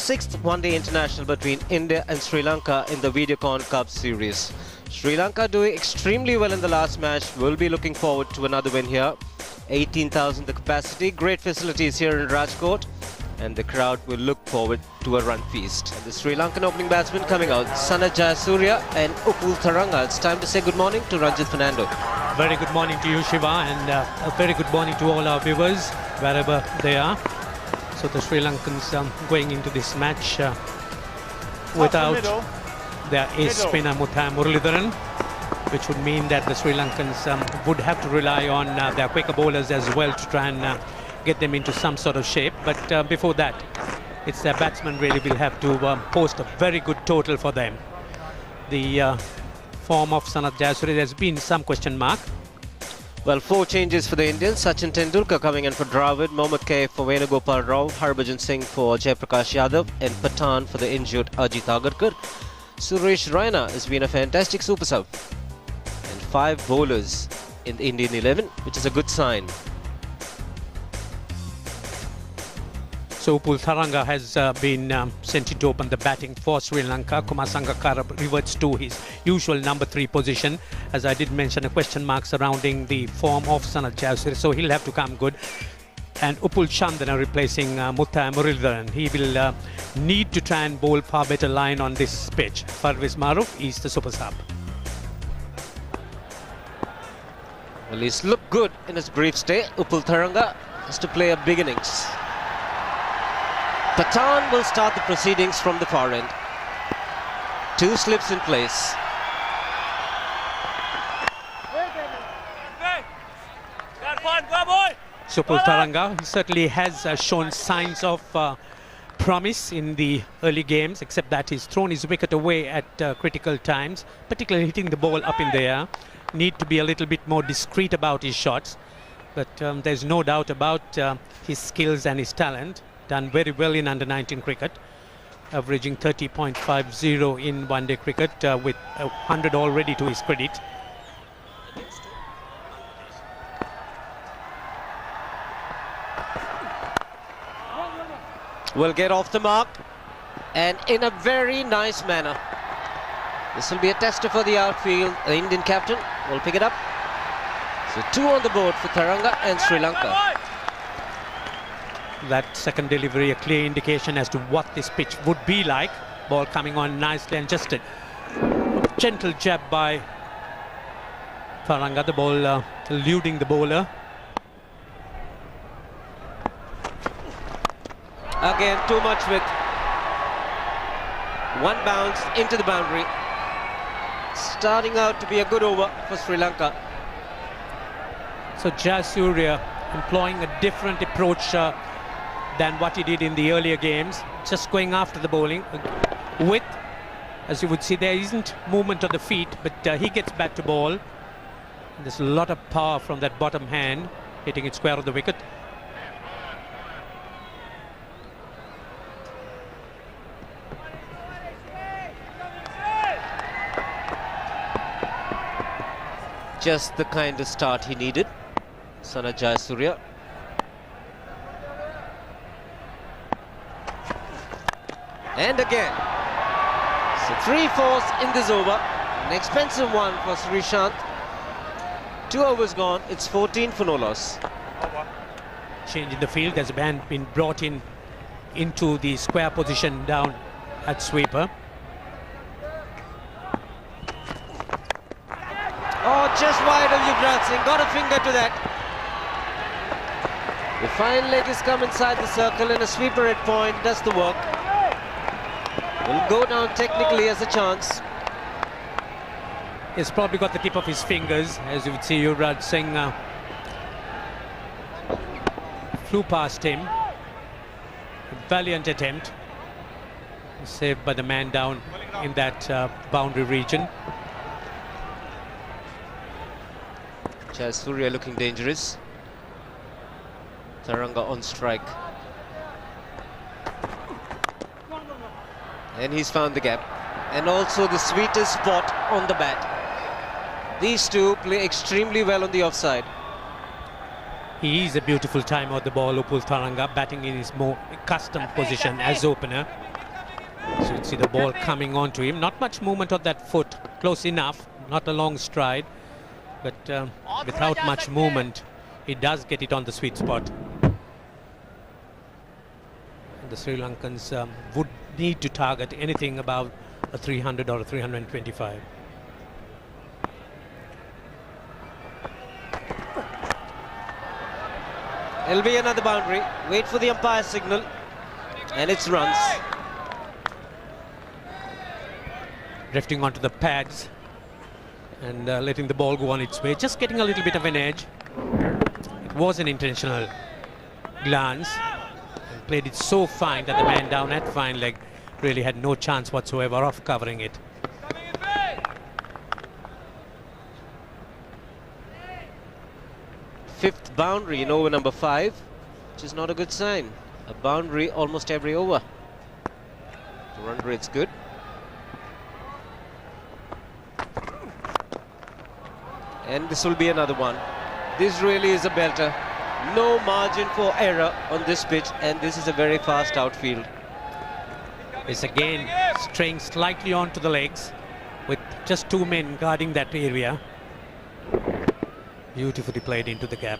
sixth one-day international between India and Sri Lanka in the Videocon Cup series. Sri Lanka doing extremely well in the last match. We'll be looking forward to another win here. 18,000 the capacity, great facilities here in Rajkot, and the crowd will look forward to a run feast. And the Sri Lankan opening batsman coming out, Sanath Jayasuriya and Upul Tharanga. It's time to say good morning to Ranjit Fernando. Very good morning to you, Shiva, and a very good morning to all our viewers, wherever they are. So the Sri Lankans going into this match without their ace spinner Muthiah Muralitharan, which would mean that the Sri Lankans would have to rely on their quicker bowlers as well to try and get them into some sort of shape. But before that, it's their batsmen really will have to post a very good total for them. The form of Sanath Jayasuriya, there's been some question mark. Well, 4 changes for the Indians. Sachin Tendulkar coming in for Dravid, Mohammad Kaif for Venugopal Rao, Harbhajan Singh for Jaiprakash Yadav, and Pathan for the injured Ajit Agarkar. Suresh Raina has been a fantastic super sub. And 5 bowlers in the Indian 11, which is a good sign. So Upul Tharanga has been sent in to open the batting for Sri Lanka. Kumar Sangakkara reverts to his usual number 3 position. As I did mention, a question mark surrounding the form of Sanath Jayasuriya, so he'll have to come good. And Upul Chandana replacing Muthiah Muralitharan. He will need to try and bowl far better line on this pitch. Parvez Maruf is the super sub. Well, he's looked good in his brief stay. Upul Tharanga has to play a big innings. Pathan will start the proceedings from the far end. 2 slips in place. So Upul Tharanga certainly has shown signs of promise in the early games, except that he's thrown his wicket away at critical times, particularly hitting the ball up in the air. Need to be a little bit more discreet about his shots, but there's no doubt about his skills and his talent. Done very well in under-19 cricket, averaging 30.50 in one-day cricket with 100 already to his credit. Will get off the mark, and in a very nice manner. This will be a tester for the outfield. The Indian captain will pick it up. So 2 on the board for Tharanga and Sri Lanka. That second delivery, a clear indication as to what this pitch would be like. Ball coming on nicely and just a gentle jab by Tharanga. The ball eluding the bowler. Again, too much width. 1 bounce into the boundary. Starting out to be a good over for Sri Lanka. So Jayasuriya employing a different approach than what he did in the earlier games, just going after the bowling with, as you would see, there isn't movement on the feet, but he gets back to ball. And there's a lot of power from that bottom hand, hitting it square of the wicket. Just the kind of start he needed, Sanath Jayasuriya. And again, so 3 fours in this over, an expensive one for Srishant. 2 overs gone, it's 14 for no loss. Change in the field, there's a man been brought in into the square position down at sweeper. Oh, just wide of Yuvraj Singh, got a finger to that. The fine leg has come inside the circle and a sweeper at point does the work. Will go down technically as a chance. He's probably got the tip of his fingers, as you would see. Yuvraj Singh flew past him. A valiant attempt, saved by the man down in that boundary region. Jayasuriya looking dangerous. Tharanga on strike. And he's found the gap. And also the sweetest spot on the bat. These two play extremely well on the offside. He is a beautiful timer of the ball, Upul Tharanga, batting in his more accustomed position as opener. So you see the ball coming onto him. Not much movement on that foot. Close enough. Not a long stride. But without much movement, he does get it on the sweet spot. And the Sri Lankans would need to target anything above a 300 or a 325. It'll be another boundary. Wait for the umpire signal. And it's runs. Drifting onto the pads and letting the ball go on its way. Just getting a little bit of an edge. It was an intentional glance. And played it so fine that the man down at fine leg really had no chance whatsoever of covering it. Fifth boundary in over number 5, which is not a good sign. A boundary almost every over. The run rate's good. And this will be another one. This really is a belter. No margin for error on this pitch, and this is a very fast outfield. It's again straying slightly onto the legs with just 2 men guarding that area. Beautifully played into the gap.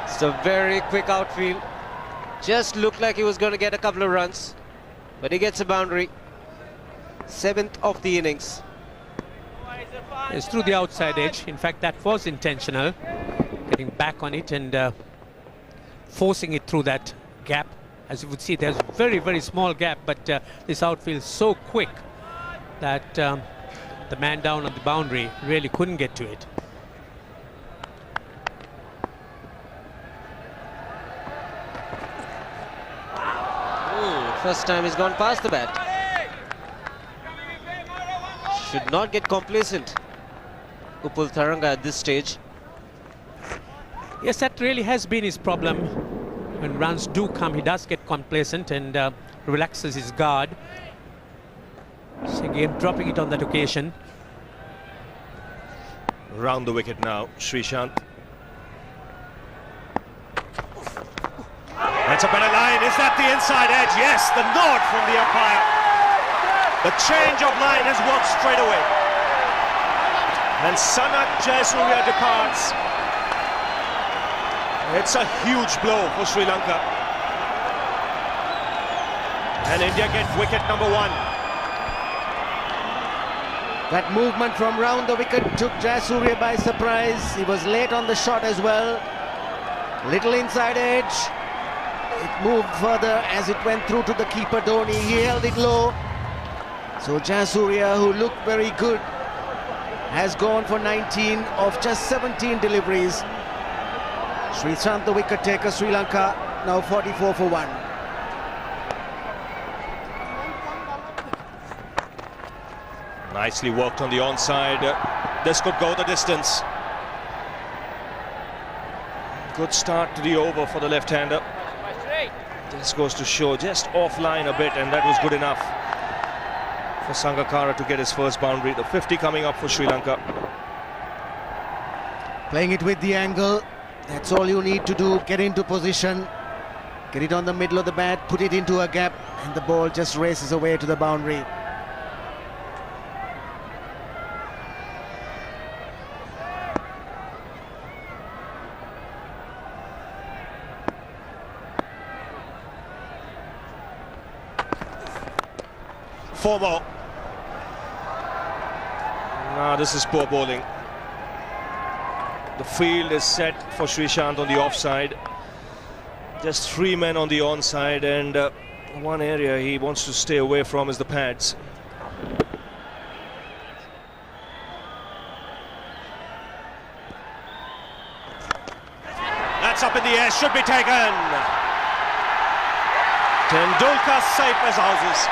It's a very quick outfield. Just looked like he was going to get a couple of runs, but he gets a boundary. 7th of the innings. It's through the outside edge. In fact, that was intentional. Getting back on it and forcing it through that gap. As you would see, there's a very, very small gap, but this outfield is so quick that the man down on the boundary really couldn't get to it. First time he's gone past the bat. Should not get complacent, Upul Tharanga, at this stage. Yes, that really has been his problem. When runs do come, he does get complacent and relaxes his guard. So again, dropping it on that occasion. Round the wicket now, Srishant. That's a better line. Is that the inside edge? Yes, the nod from the umpire. The change of line has worked straight away. And Sanath Jayasuriya departs. It's a huge blow for Sri Lanka. And India get wicket number 1. That movement from round the wicket took Jayasuriya by surprise. He was late on the shot as well. Little inside edge. It moved further as it went through to the keeper Dhoni. He held it low. So Jayasuriya, who looked very good, has gone for 19 of just 17 deliveries. Srishant, the wicket taker, Sri Lanka now 44 for 1. Nicely worked on the onside. This could go the distance. Good start to the over for the left-hander. This goes to show just offline a bit, and that was good enough for Sangakkara to get his first boundary. The 50 coming up for Sri Lanka. Playing it with the angle. That's all you need to do. Get into position. Get it on the middle of the bat. Put it into a gap. And the ball just races away to the boundary. Four more. Ah, this is poor bowling. The field is set for Srishant on the offside. Just 3 men on the onside, and one area he wants to stay away from is the pads. That's up in the air, should be taken. Tendulkar safe as houses.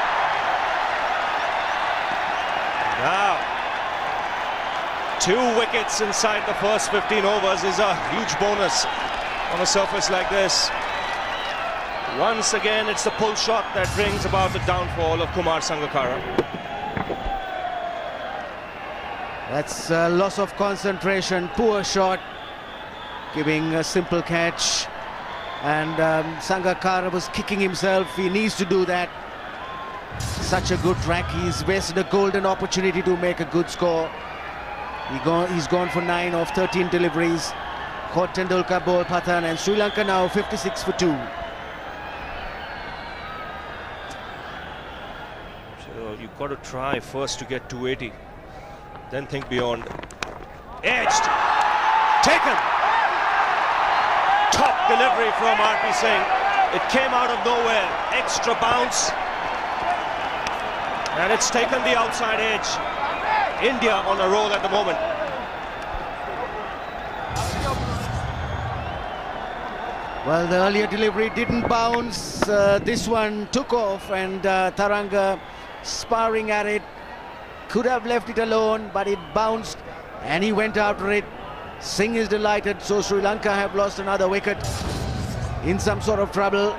Now, 2 wickets inside the first 15 overs is a huge bonus on a surface like this. Once again, it's the pull shot that brings about the downfall of Kumar Sangakkara. That's a loss of concentration, poor shot, giving a simple catch. And Sangakkara was kicking himself. He needs to do that. Such a good track. He's wasted a golden opportunity to make a good score. He's gone for 9 of 13 deliveries. Caught Tendulkar, ball Pathan, and Sri Lanka now 56 for 2. So you've got to try first to get 280, then think beyond. Edged, taken. Top delivery from R.P. Singh. It came out of nowhere. Extra bounce. And it's taken the outside edge. India on a roll at the moment. Well, the earlier delivery didn't bounce. This one took off, and Taranga sparring at it. Could have left it alone, but it bounced and he went after it. Singh is delighted, so Sri Lanka have lost another wicket, in some sort of trouble.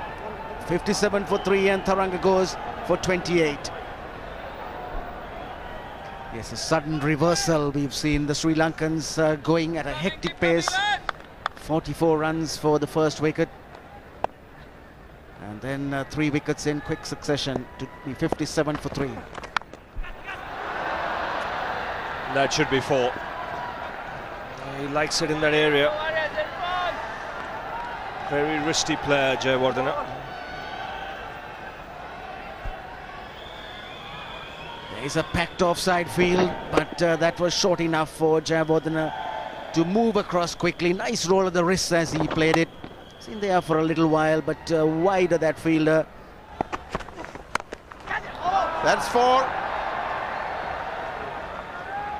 57 for 3, and Taranga goes for 28. Yes, a sudden reversal. We've seen the Sri Lankans going at a hectic pace. 44 runs for the first wicket, and then 3 wickets in quick succession to be 57 for 3. That should be 4. He likes it in that area. Very wristy player, Jayawardene. There is a packed offside field, but that was short enough for Jayawardene to move across quickly. Nice roll of the wrists as he played it. It's in there for a little while, but wide of that fielder. That's 4.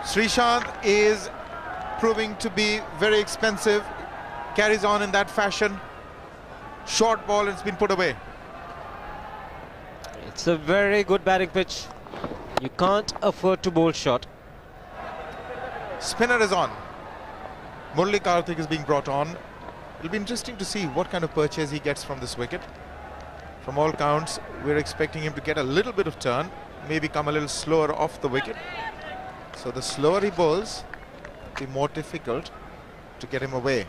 Srishant is proving to be very expensive. Carries on in that fashion. Short ball, it's been put away. It's a very good batting pitch. You can't afford to bowl short. Spinner is on. Murali Karthik is being brought on. It'll be interesting to see what kind of purchase he gets from this wicket. From all counts, we're expecting him to get a little bit of turn, maybe come a little slower off the wicket. So the slower he bowls, the more difficult to get him away,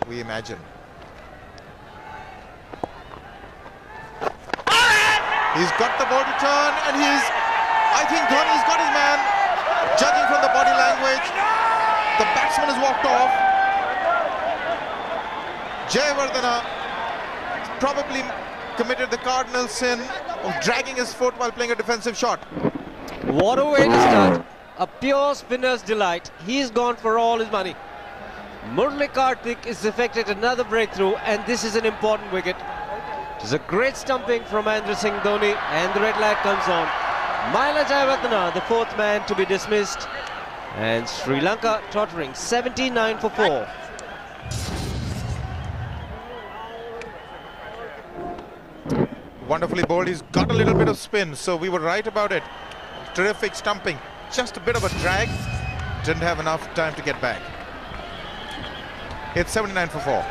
we imagine. He's got the ball to turn, and I think Dhoni's got his man. Judging from the body language, the batsman has walked off. Jayawardene probably committed the cardinal sin of dragging his foot while playing a defensive shot. What a way to start. A pure spinner's delight. He's gone for all his money. Murali Karthik is effected another breakthrough, and this is an important wicket. It is a great stumping from Mahendra Singh Dhoni, and the red light comes on. Mahela Jayawardene, the 4th man to be dismissed, and Sri Lanka tottering 79 for 4. Wonderfully bowled. He's got a little bit of spin, so we were right about it. Terrific stumping. Just a bit of a drag. Didn't have enough time to get back. It's 79 for 4.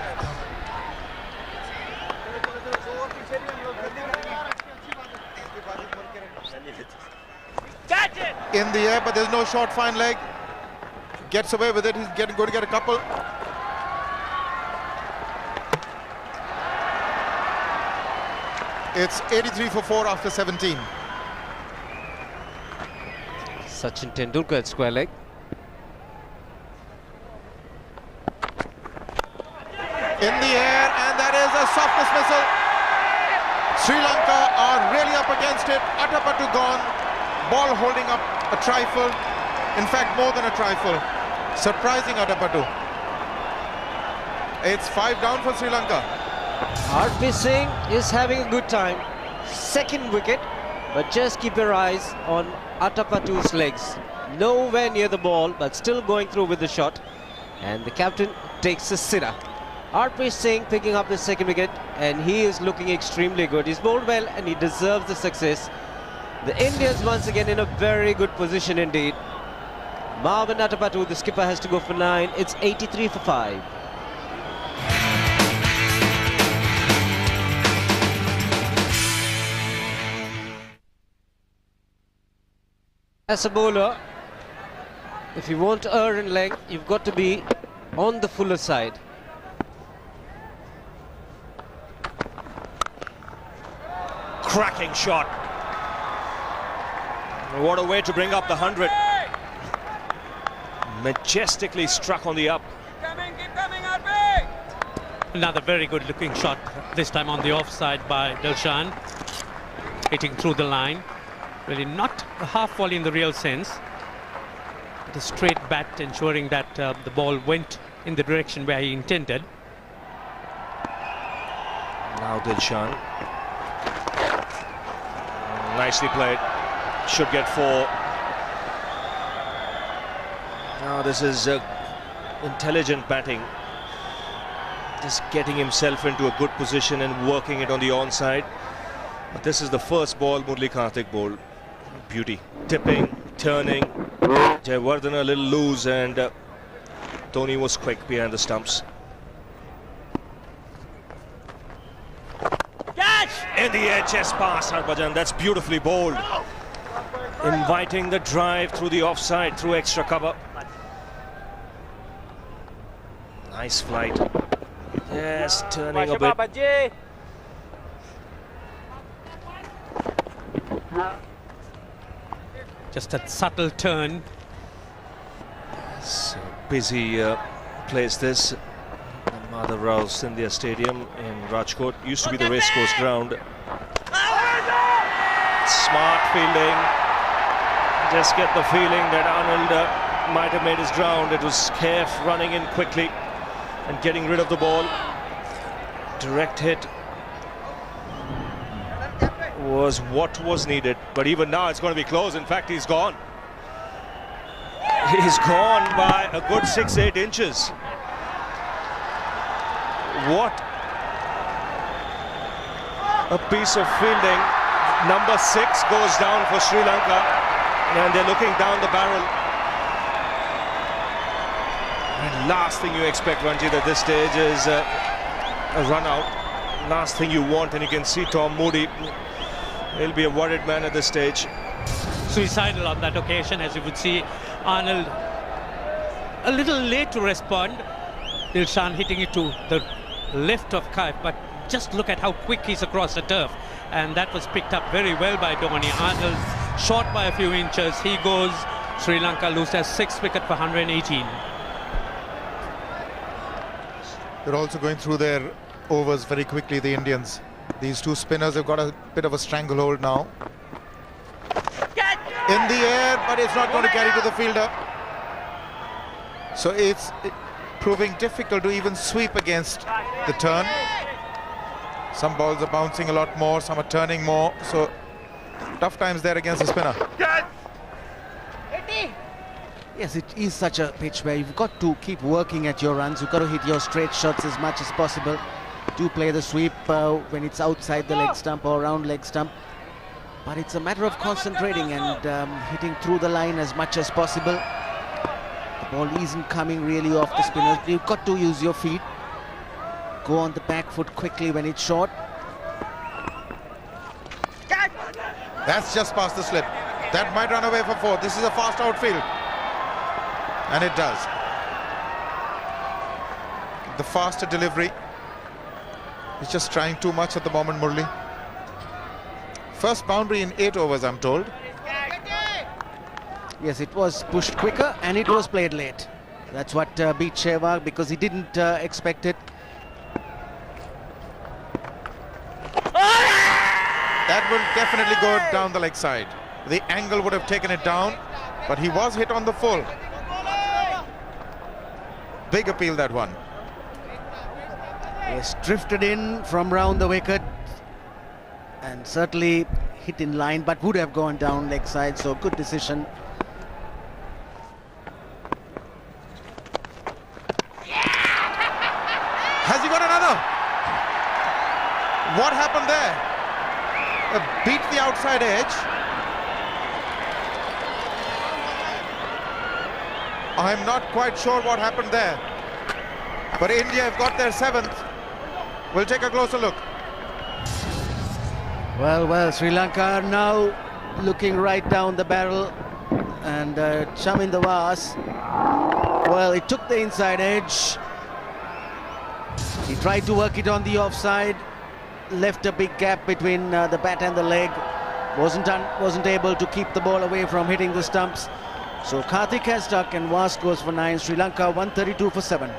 In the air, but there's no short fine leg. Gets away with it. He's going to get a couple. It's 83 for 4 after 17. Sachin Tendulkar at square leg. In the air, and that is a soft dismissal. Sri Lanka are really up against it. Atapattu gone. Ball holding up a trifle. In fact, more than a trifle. Surprising Atapattu. It's 5 down for Sri Lanka. R.P. Singh is having a good time. 2nd wicket, but just keep your eyes on Atapattu's legs. Nowhere near the ball, but still going through with the shot. And the captain takes a sitter. R.P. Singh picking up the 2nd wicket, and he is looking extremely good. He's bowled well, and he deserves the success. The Indians once again in a very good position indeed. Marvin Atapattu, the skipper, has to go for 9. It's 83 for 5. As a bowler, If you want to err in length, you've got to be on the fuller side. Cracking shot. What a way to bring up the 100. Majestically struck on the up. Keep coming, RP! Another very good looking shot, this time on the offside by Dilshan. Hitting through the line. Really not a half volley in the real sense. But a straight bat, ensuring that the ball went in the direction where he intended. Now Dilshan. Nicely played. Should get 4. Now this is intelligent batting. Just getting himself into a good position and working it on the onside. But this is the first ball Murali Kartik bowled. Beauty. Tipping, turning. Jayawardene a little loose, and Dhoni was quick behind the stumps. Catch! In the air, chest pass, Harbhajan. That's beautifully bowled. Inviting the drive through the offside, through extra cover. Nice flight. Yes, turning a bit. Just a subtle turn. So busy place this. The Madhav Rao Scindia Stadium in Rajkot. Used to be the racecourse ground. Smart fielding. Just get the feeling that Arnold might have made his ground. It was Kaif running in quickly and getting rid of the ball. Direct hit was what was needed, but even now it's going to be close. In fact, he's gone. He's gone by a good 6-8 inches. What a piece of fielding. Number 6 goes down for Sri Lanka, and they're looking down the barrel. And last thing you expect, Ranjit, at this stage is a run out. Last thing you want, and you can see Tom Moody. He'll be a worried man at this stage. Suicidal on that occasion, as you would see. Arnold a little late to respond. Dilshan hitting it to the left of Kaif, but just look at how quick he's across the turf. And that was picked up very well by Dhoni. Arnold short by a few inches. He goes. Sri Lanka loses 6 wicket for 118. They're also going through their overs very quickly, the Indians. These two spinners have got a bit of a stranglehold now. In the air, but it's not going to carry to the fielder. So it's proving difficult to even sweep against the turn. Some balls are bouncing a lot more, some are turning more. So tough times there against the spinner. Yes, it is such a pitch where you've got to keep working at your runs. You've got to hit your straight shots as much as possible. Do play the sweep when it's outside the leg stump or around leg stump. But it's a matter of concentrating and hitting through the line as much as possible. The ball isn't coming really off the spinners. You've got to use your feet. Go on the back foot quickly when it's short. That's just past the slip. That might run away for 4. This is a fast outfield. And it does. The faster delivery. He's just trying too much at the moment, Murali. First boundary in 8 overs, I'm told. Yes, it was pushed quicker and it was played late. That's what beat Sehwag, because he didn't expect it. That will definitely go down the leg side. The angle would have taken it down, but he was hit on the full. Big appeal, that one. Yes, drifted in from round the wicket and certainly hit in line, but would have gone down leg side, so good decision. Has he got another? What happened there? Beat the outside edge. I'm not quite sure what happened there. But India have got their 7th. We'll take a closer look. Well, Sri Lanka are now looking right down the barrel. and Chaminda Vas, well, it took the inside edge. He tried to work it on the offside, left a big gap between the bat and the leg. Wasn't able to keep the ball away from hitting the stumps. So Karthik has stuck and Vas goes for 9. Sri Lanka 132 for 7.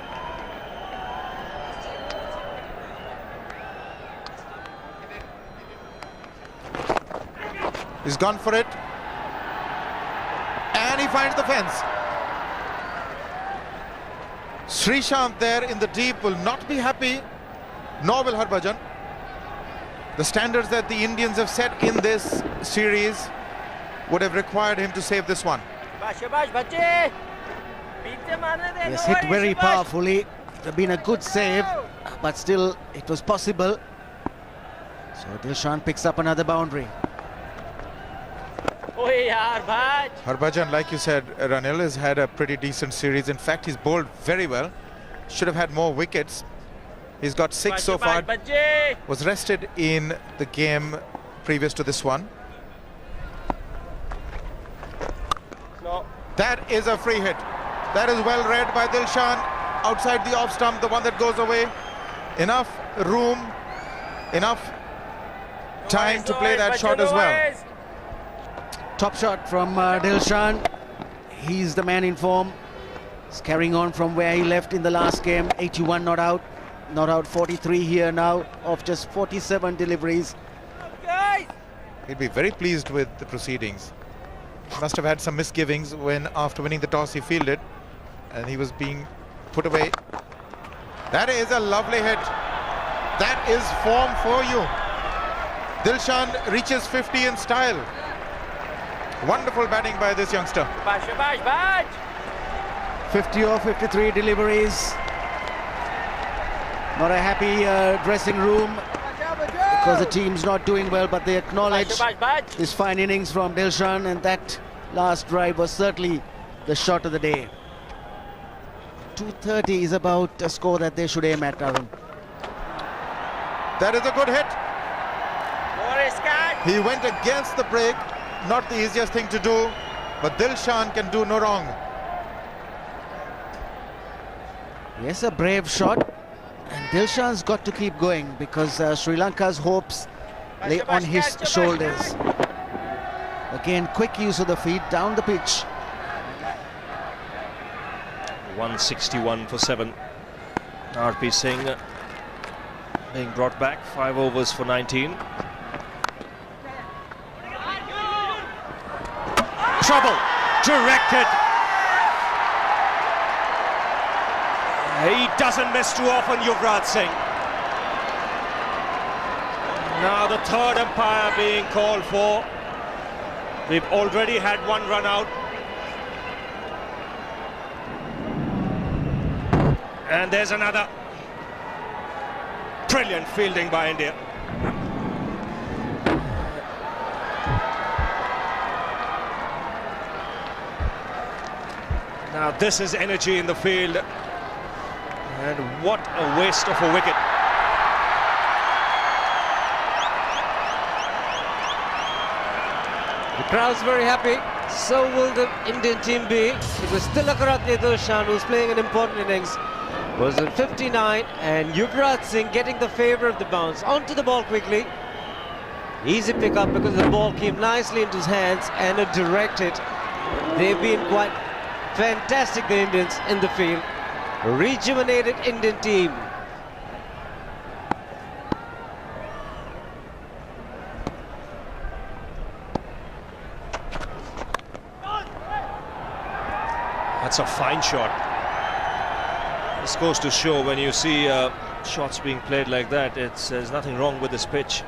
He's gone for it. And he finds the fence. Srishant there in the deep will not be happy, nor will Harbhajan. The standards that the Indians have set in this series would have required him to save this one. Yes, hit very powerfully. It would have been a good save, but still it was possible. So Dilshan picks up another boundary. Harbhajan, like you said, Ranil, has had a pretty decent series. In fact, he's bowled very well. Should have had more wickets. He's got 6 so far. Was rested in the game previous to this one. No. That is a free hit. That is well read by Dilshan. Outside the off stump, the one that goes away. Enough room, enough time to play that shot as well. Top shot from Dilshan. He's the man in form. He's carrying on from where he left in the last game. 81 not out. Not out 43 here now of just 47 deliveries. He'd be very pleased with the proceedings. Must have had some misgivings when after winning the toss he fielded and he was being put away. That is a lovely hit. That is form for you. Dilshan reaches 50 in style. Wonderful batting by this youngster. 50 or 53 deliveries. Not a happy dressing room because the team's not doing well, but they acknowledge this fine innings from Dilshan, and that last drive was certainly the shot of the day. 230 is about a score that they should aim at, Arun. That is a good hit. He went against the break. Not the easiest thing to do, but Dilshan can do no wrong. Yes, a brave shot. And Dilshan's got to keep going because Sri Lanka's hopes lay on his shoulders. Again, quick use of the feet down the pitch. 161 for 7. RP Singh being brought back. 5 overs for 19. Trouble. Directed. He doesn't miss too often, Yuvraj Singh. Now the third umpire being called for. We've already had 1 run out. And there's another. Brilliant fielding by India. Now this is energy in the field. And what a waste of a wicket. The crowd's very happy. So will the Indian team be. It was Tilakaratne Dilshan who's playing an important innings. Was at 59, and Yuvraj Singh getting the favour of the bounce. Onto the ball quickly. Easy pick up because the ball came nicely into his hands and a direct hit. They've been quite fantastic, the Indians, in the field. Rejuvenated Indian team. That's a fine shot. This goes to show when you see shots being played like that, there's nothing wrong with this pitch.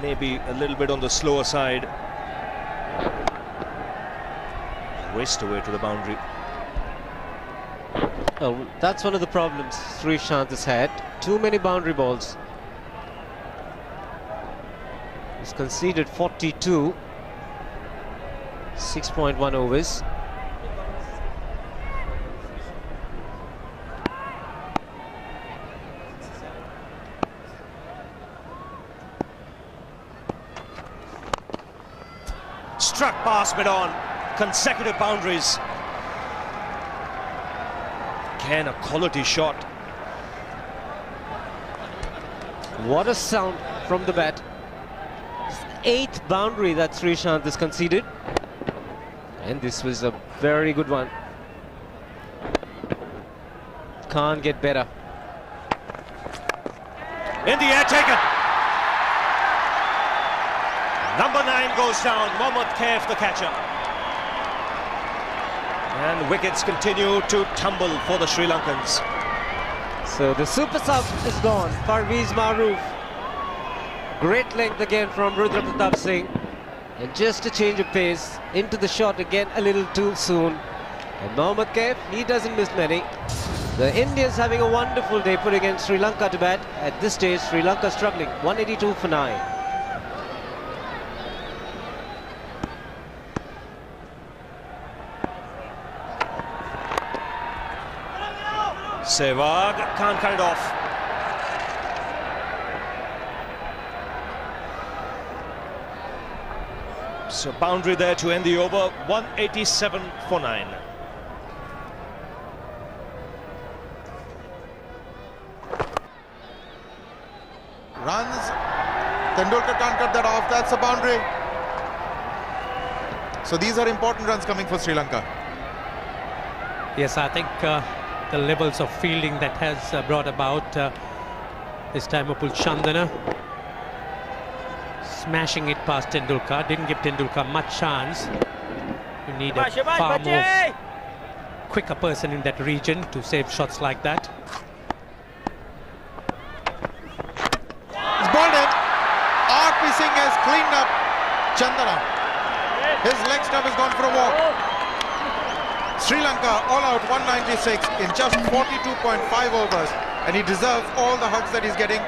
Maybe a little bit on the slower side. Waste away to the boundary. Well, that's one of the problems Srishant has had. Too many boundary balls. He's conceded 42. 6.1 overs. struck past mid-on. Consecutive boundaries. Again, a quality shot. What a sound from the bat. 8th boundary that Sreesanth has conceded. And this was a very good one. Can't get better. In the air, taken. Number 9 goes down. Mohammad Kaif, the catcher. And wickets continue to tumble for the Sri Lankans. So the super sub is gone. Parvez Maroof. Great length again from Rudra Pratap Singh. And just a change of pace. Into the shot again a little too soon. And Mohammad Kaif, he doesn't miss many. The Indians having a wonderful day putting in Sri Lanka to bat. At this stage, Sri Lanka struggling. 182 for 9. Sehwag can't cut it off. So boundary there to end the over. 187 for 9. Runs. Tendulkar can't cut that off. That's a boundary. So these are important runs coming for Sri Lanka. Yes, I think the levels of fielding that has brought about this time Upul Chandana smashing it past Tendulkar. Didn't give Tendulkar much chance. You need a far more quicker person in that region to save shots like that. He's bowled it. R.P. Singh has cleaned up Chandana. His leg stump has gone for a walk. Sri Lanka all out 196 in just 42.5 overs, and he deserves all the hugs that he's getting.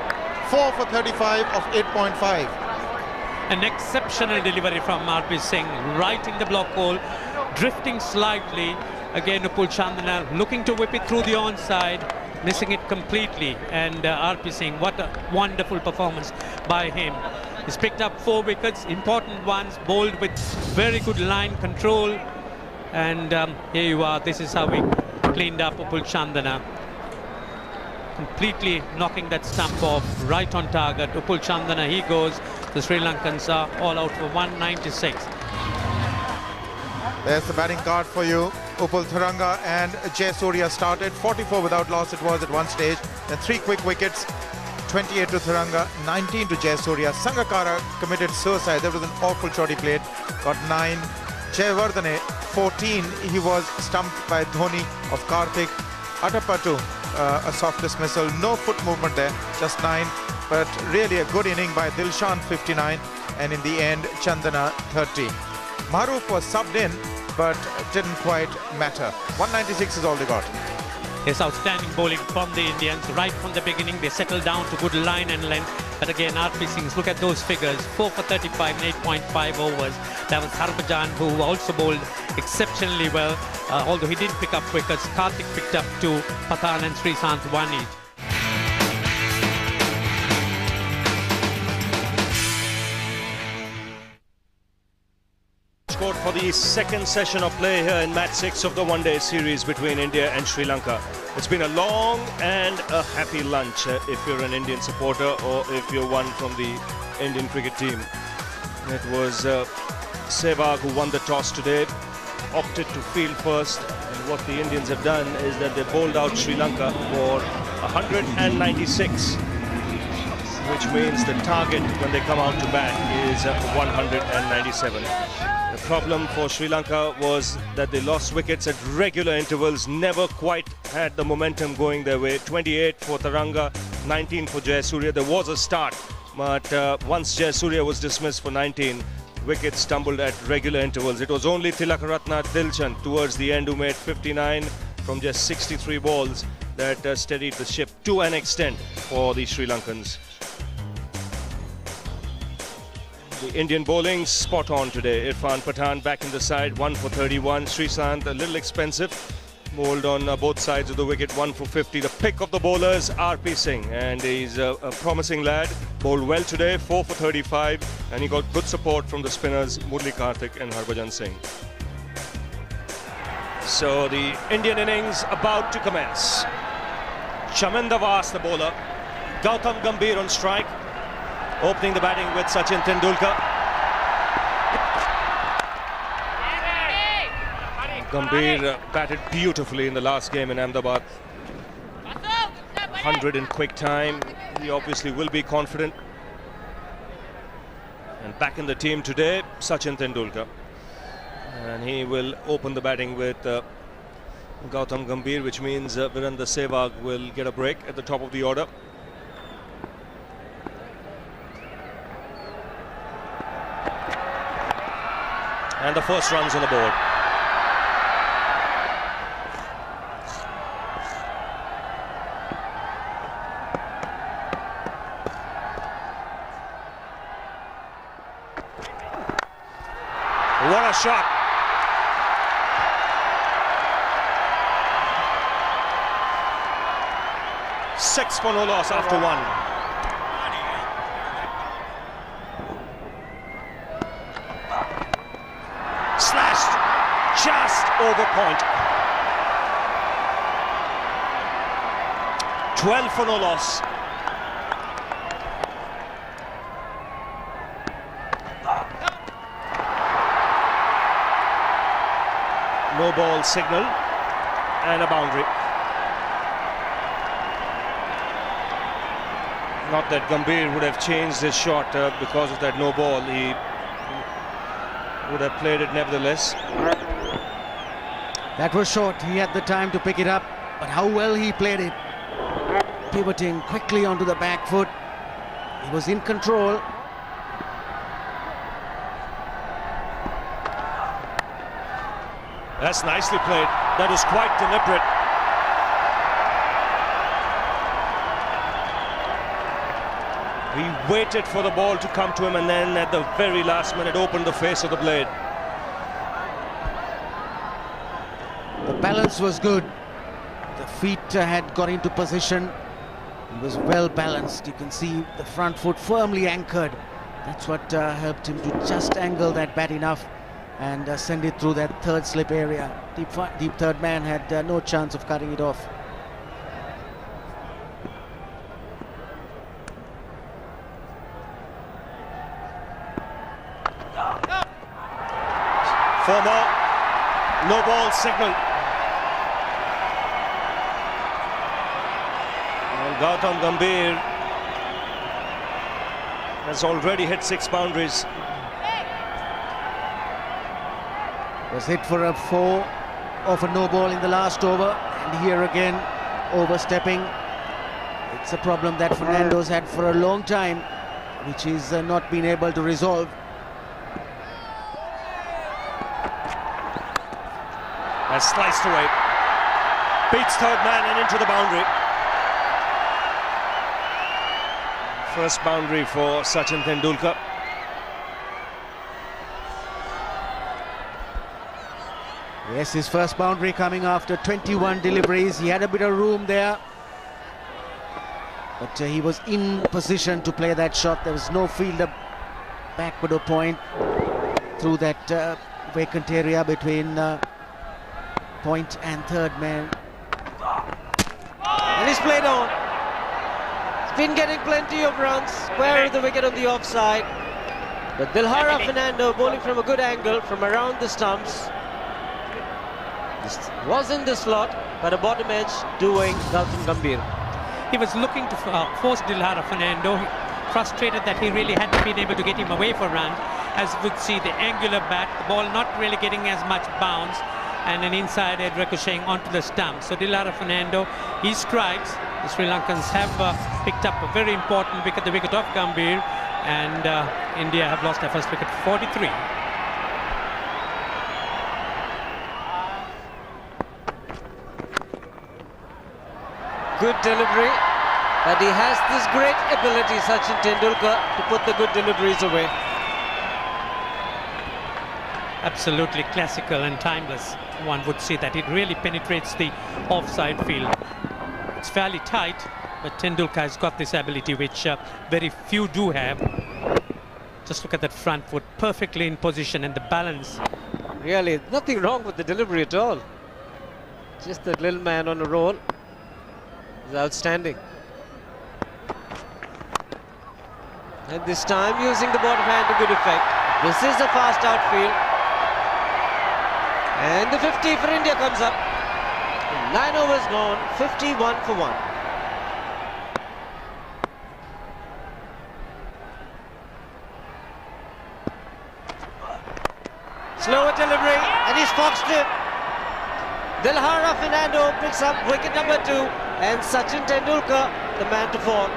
4 for 35 of 8.5. An exceptional delivery from R.P. Singh, right in the block hole, drifting slightly. Again, Upul Chandana looking to whip it through the onside, missing it completely. And R.P. Singh, what a wonderful performance by him. He's picked up 4 wickets, important ones, bowled with very good line control. And here you are, this is how we cleaned up Upul Chandana. Completely knocking that stump off, right on target. Upul Chandana, he goes. The Sri Lankans are all out for 196. There's the batting card for you. Upul Tharanga and Jayasuriya started. 44 without loss it was at one stage. Then 3 quick wickets. 28 to Tharanga, 19 to Jayasuriya. Sangakkara committed suicide. That was an awful shot he played. Got 9. Jayawardene, 14. He was stumped by Dhoni of Karthik. Atapattu, a soft dismissal. No foot movement there, just 9. But really a good inning by Dilshan, 59. And in the end, Chandana, 30. Maroof was subbed in, but didn't quite matter. 196 is all they got. Yes, outstanding bowling from the Indians. Right from the beginning, they settled down to good line and length. But again, R.P. Singh, look at those figures. 4 for 35 and 8.5 overs. That was Harbhajan, who also bowled exceptionally well. Although he didn't pick up wickets, Karthik picked up 2, Pathan and Sreesanth 1 each. Scored for the second session of play here in match 6 of the one-day series between India and Sri Lanka. It's been a long and a happy lunch if you're an Indian supporter or if you're one from the Indian cricket team. It was Sehwag who won the toss today, opted to field first, and what the Indians have done is that they bowled out Sri Lanka for 196, which means the target when they come out to bat is 197. The problem for Sri Lanka was that they lost wickets at regular intervals, never quite had the momentum going their way. 28 for Tharanga, 19 for Jayasuriya. There was a start, but once Jayasuriya was dismissed for 19, wickets stumbled at regular intervals. It was only Tilakaratne Dilshan towards the end who made 59 from just 63 balls that steadied the ship to an extent for the Sri Lankans. The Indian bowling spot on today. Irfan Pathan back in the side, 1 for 31. Sreesanth a little expensive. bowled on both sides of the wicket, 1 for 50. The pick of the bowlers, R.P. Singh, and he's a promising lad. Bowled well today, 4 for 35, and he got good support from the spinners Murli Karthik and Harbhajan Singh. So the Indian innings about to commence. Chaminda Vas, the bowler. Gautam Gambhir on strike, opening the batting with Sachin Tendulkar. Gambhir batted beautifully in the last game in Ahmedabad. 100 in quick time. He obviously will be confident. And back in the team today, Sachin Tendulkar. And he will open the batting with Gautam Gambhir, which means Virendra Sehwag will get a break at the top of the order. And the first runs on the board. What a shot! Six for no loss after one. Slashed just over point. 12 for no loss. No ball signal and a boundary. Not that Gambhir would have changed his shot because of that no ball. He would have played it nevertheless. That was short. He had the time to pick it up, but how well he played it. Pivoting quickly onto the back foot. He was in control. That's nicely played. That was quite deliberate. He waited for the ball to come to him and then at the very last minute opened the face of the blade. The balance was good. The feet had got into position. He was well balanced. You can see the front foot firmly anchored. That's what helped him to just angle that bat enough and send it through that third slip area. Deep third man had no chance of cutting it off. Four more. No ball signal. And Gautam Gambhir has already hit 6 boundaries. Was hit for a 4 off a no ball in the last over, and here again overstepping. It's a problem that Fernando's had for a long time, which he's not been able to resolve. Has sliced away, beats third man and into the boundary. First boundary for Sachin Tendulkar. Yes, his first boundary coming after 21 deliveries. He had a bit of room there, but he was in position to play that shot. There was no fielder backward of point through that vacant area between point and third man. And he's played on. He's been getting plenty of runs. Square of the wicket on the offside. But Dilhara Fernando bowling from a good angle from around the stumps. This was in the slot, but a bottom edge doing Gautam Gambhir. He was looking to force Dilhara Fernando, frustrated that he really hadn't been able to get him away for runs. As you would see, the angular bat, the ball not really getting as much bounce, and an inside edge ricocheting onto the stump. So Dilhara Fernando, he strikes. The Sri Lankans have picked up a very important wicket, the wicket of Gambhir, and India have lost their first wicket, 43. Good delivery, but he has this great ability, Sachin Tendulkar, to put the good deliveries away. Absolutely classical and timeless. one would say that it really penetrates the offside field. It's fairly tight, but Tendulkar has got this ability which very few do have. Just look at that front foot, perfectly in position, and the balance. Really, nothing wrong with the delivery at all. Just that little man on a roll is outstanding. And this time using the bottom hand to good effect. This is a fast outfield. And the 50 for India comes up. 9 overs gone, 51 for 1. Slower delivery, and he's foxed it. Dilhara Fernando picks up wicket number 2, and Sachin Tendulkar, the man to fall.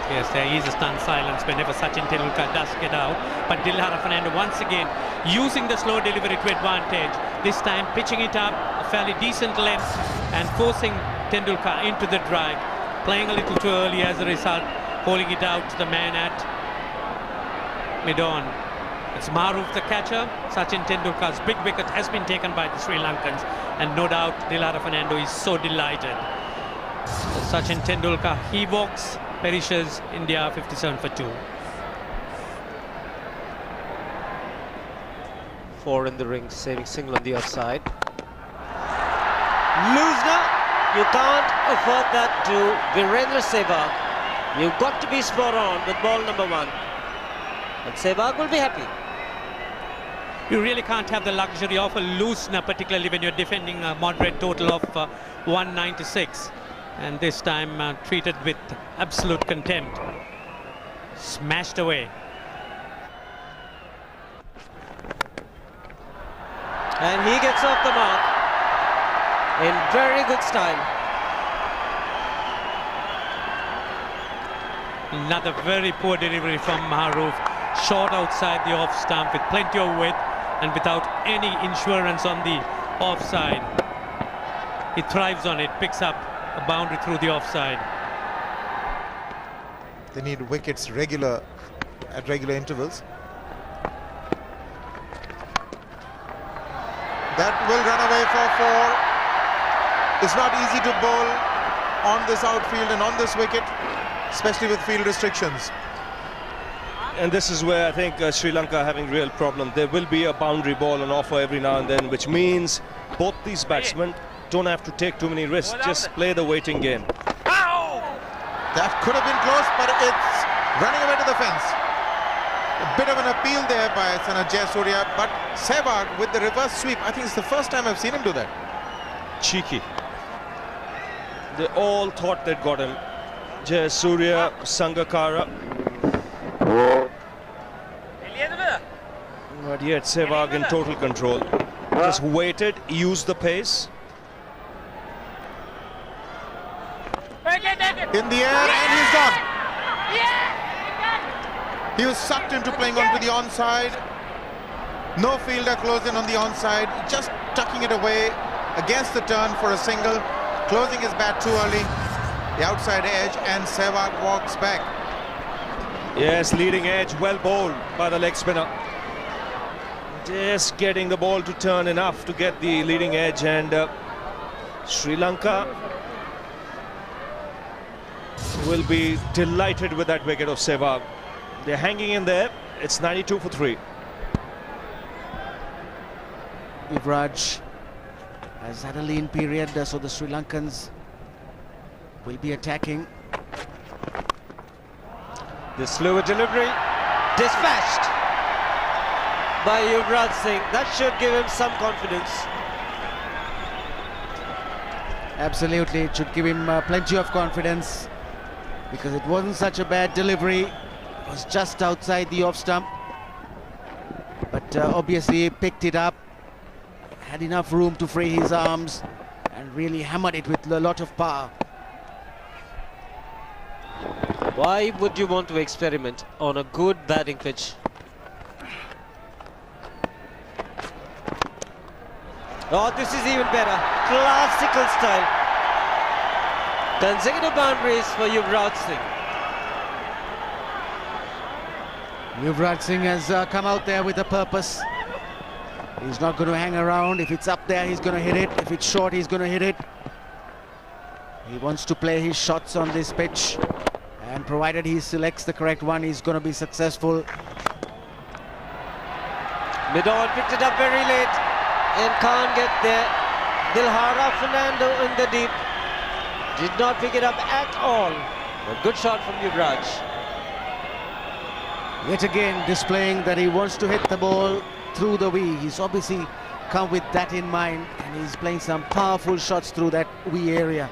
Yes, there is a stunned silence whenever Sachin Tendulkar does get out. But Dilhara Fernando once again using the slow delivery to advantage. This time pitching it up a fairly decent length and forcing Tendulkar into the drag. Playing a little too early as a result, holding it out to the man at mid-on. It's Maruf the catcher. Sachin Tendulkar's big wicket has been taken by the Sri Lankans, and no doubt Dilhara Fernando is so delighted. So Sachin Tendulkar, he walks, perishes. India 57 for 2. 4 in the ring, saving single on the offside. Loosner, you can't afford that to Virendra Sehwag. You've got to be spot on with ball number 1. And Sehwag will be happy. You really can't have the luxury of a loosener, particularly when you're defending a moderate total of 196. And this time treated with absolute contempt. Smashed away. And he gets off the mark in very good style. Another very poor delivery from Maruf. Short outside the off stump with plenty of width and without any insurance on the offside. He thrives on it, picks up a boundary through the offside. They need wickets at regular intervals. That will run away for 4. It's not easy to bowl on this outfield and on this wicket, especially with field restrictions. And this is where I think Sri Lanka are having real problem. There will be a boundary ball on offer every now and then, which means both these batsmen don't have to take too many risks. Just play the waiting game. That could have been close, but it's running away to the fence. A bit of an appeal there by Sanath Jayasuriya, but Sehwag with the reverse sweep. I think it's the first time I've seen him do that. Cheeky. They all thought they'd got him. Jayasuriya, Sangakkara. But yet Sehwag in total control. Just waited, used the pace. In the air, and he's gone. He was sucked into playing onto the onside. No fielder closed in on the onside, just tucking it away against the turn for a single, closing his bat too early. The outside edge, and Sehwag walks back. Yes, leading edge, well bowled by the leg spinner. Just getting the ball to turn enough to get the leading edge, and Sri Lanka will be delighted with that wicket of Sehwag. They're hanging in there. It's 92 for 3. Yuvraj has had a lean period, so the Sri Lankans will be attacking. The slower delivery, dispatched by Yuvraj Singh. That should give him some confidence. Absolutely, it should give him plenty of confidence, because it wasn't such a bad delivery. It was just outside the off stump, but obviously he picked it up, had enough room to free his arms and really hammered it with a lot of power. Why would you want to experiment on a good batting pitch? Oh, this is even better. Classical style. Consecutive boundaries for Yuvraj Singh. Yuvraj Singh has come out there with a purpose. He's not going to hang around. If it's up there, he's going to hit it. If it's short, he's going to hit it. He wants to play his shots on this pitch, and provided he selects the correct one, he's going to be successful. Midon picked it up very late and can't get there. Dilhara Fernando in the deep. Did not pick it up at all. A good shot from Yuvraj. Yet again displaying that he wants to hit the ball through the V. He's obviously come with that in mind, and he's playing some powerful shots through that V area.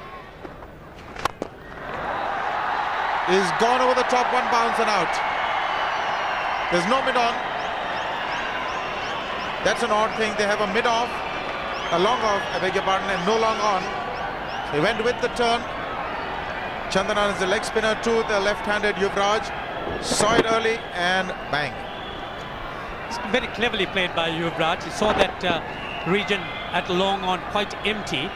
He's gone over the top, one bounce and out. There's no mid-on. That's an odd thing. They have a mid-off, a long-off, I beg your pardon, and no long-on. He went with the turn. Chandanan is the leg spinner to the left-handed Yuvraj. Saw it early and bang. It's very cleverly played by Yuvraj. He saw that region at long on quite empty,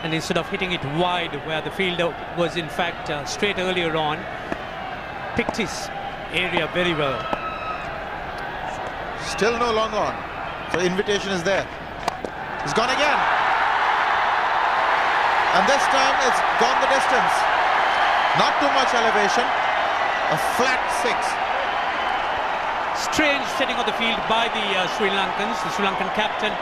and instead of hitting it wide where the fielder was in fact straight earlier on, picked his area very well. Still no long on. So invitation is there. It's gone again. And this time it's gone the distance. Not too much elevation. A flat 6. Strange setting of the field by the Sri Lankans, the Sri Lankan captain.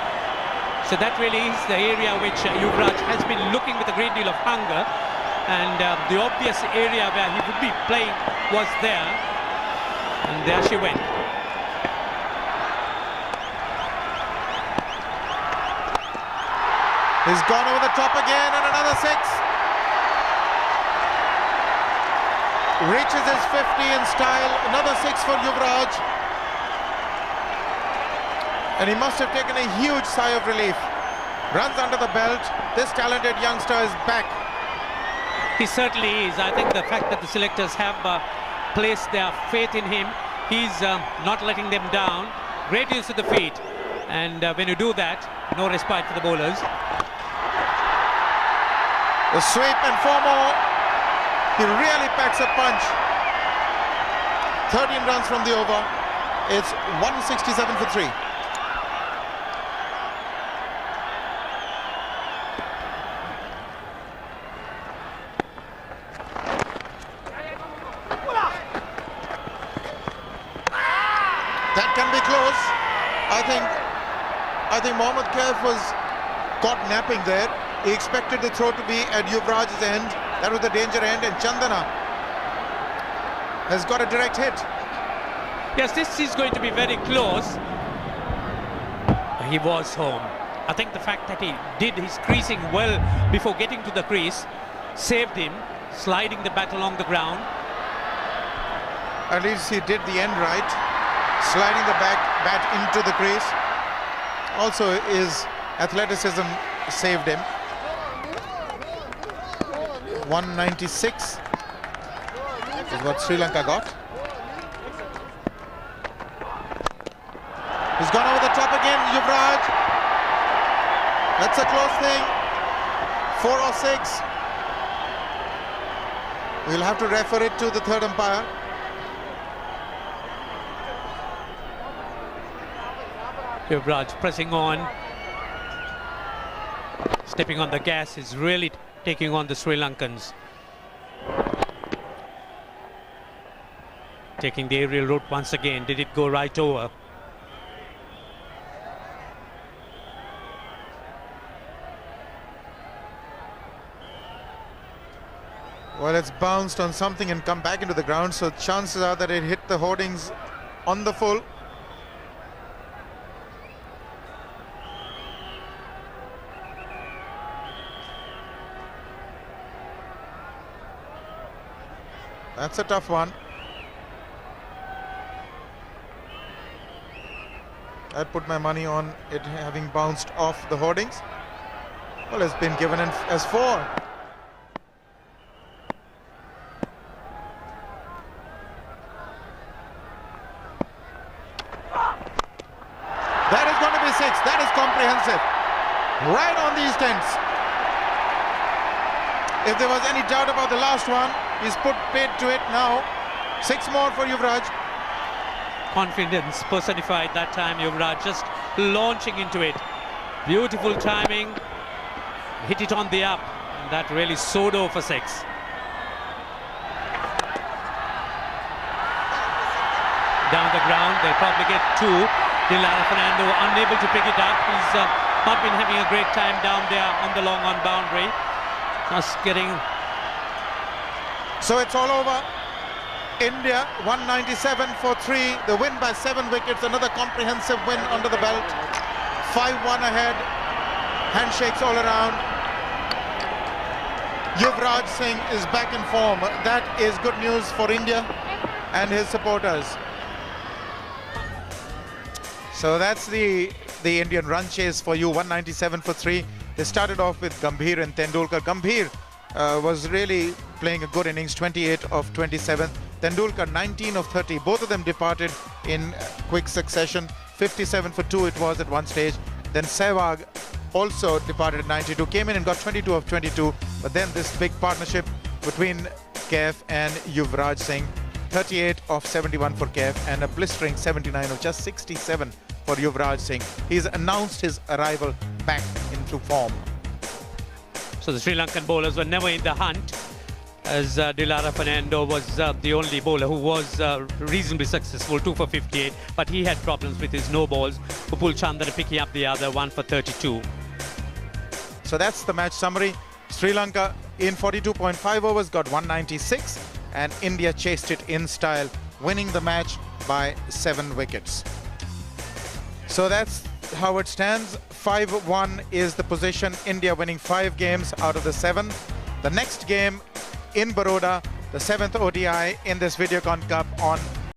So that really is the area which Yuvraj has been looking with a great deal of hunger, and the obvious area where he would be playing was there, and there she went. He's gone over the top again, and another 6. Reaches his 50 in style. Another 6 for Yuvraj. And he must have taken a huge sigh of relief. Runs under the belt. This talented youngster is back. He certainly is. I think the fact that the selectors have placed their faith in him, he's not letting them down. Great use of the feet. And when you do that, no respite for the bowlers. The sweep and 4 more. He really packs a punch. 13 runs from the over. It's 167 for 3. That can be close. I think Mohammad Kaif was caught napping there. He expected the throw to be at Yuvraj's end. That was the danger end, and Chandana has got a direct hit. Yes, this is going to be very close. He was home. I think the fact that he did his creasing well before getting to the crease saved him, sliding the bat along the ground. At least he did the end right, sliding the bat into the crease. Also, his athleticism saved him. 196 is what Sri Lanka got. He's gone over the top again, Yuvraj. That's a close thing. 4 or 6. We'll have to refer it to the third umpire. Yuvraj pressing on. Stepping on the gas is really taking on the Sri Lankans. Taking the aerial route once again. Did it go right over? Well, it's bounced on something and come back into the ground, so chances are that it hit the hoardings on the full. That's a tough one. I'd put my money on it having bounced off the hoardings. Well, it's been given as 4. That is going to be 6. That is comprehensive. Right on these tents. If there was any doubt about the last one, he's put paid to it now. 6 more for Yuvraj. Confidence personified that time. Yuvraj just launching into it. Beautiful timing. Hit it on the up. And that really sewed over for 6. Down the ground, they'll probably get 2. De Lara Fernando unable to pick it up. He's not been having a great time down there on the long on boundary. Just getting... So it's all over. India 197 for 3. The win by 7 wickets. Another comprehensive win under the belt. 5-1 ahead. Handshakes all around. Yuvraj Singh is back in form. That is good news for India and his supporters. So that's the Indian run chase for you. 197 for 3. They started off with Gambhir and Tendulkar. Gambhir was really playing a good innings, 28 of 27. Tendulkar 19 of 30. Both of them departed in quick succession. 57 for 2 it was at one stage. Then Sehwag also departed at 92, came in and got 22 of 22. But then this big partnership between KF and Yuvraj Singh, 38 of 71 for KF and a blistering 79 of just 67 for Yuvraj Singh. He's announced his arrival back into form. So the Sri Lankan bowlers were never in the hunt, as De Lara Fernando was the only bowler who was reasonably successful, 2 for 58, but he had problems with his no balls. Upul Chandra picking up the other, 1 for 32. So that's the match summary. Sri Lanka in 42.5 overs got 196 and India chased it in style, winning the match by 7 wickets. So that's how it stands. 5-1 is the position. India winning 5 games out of the 7. The next game in Baroda, the 7th ODI in this Videocon Cup on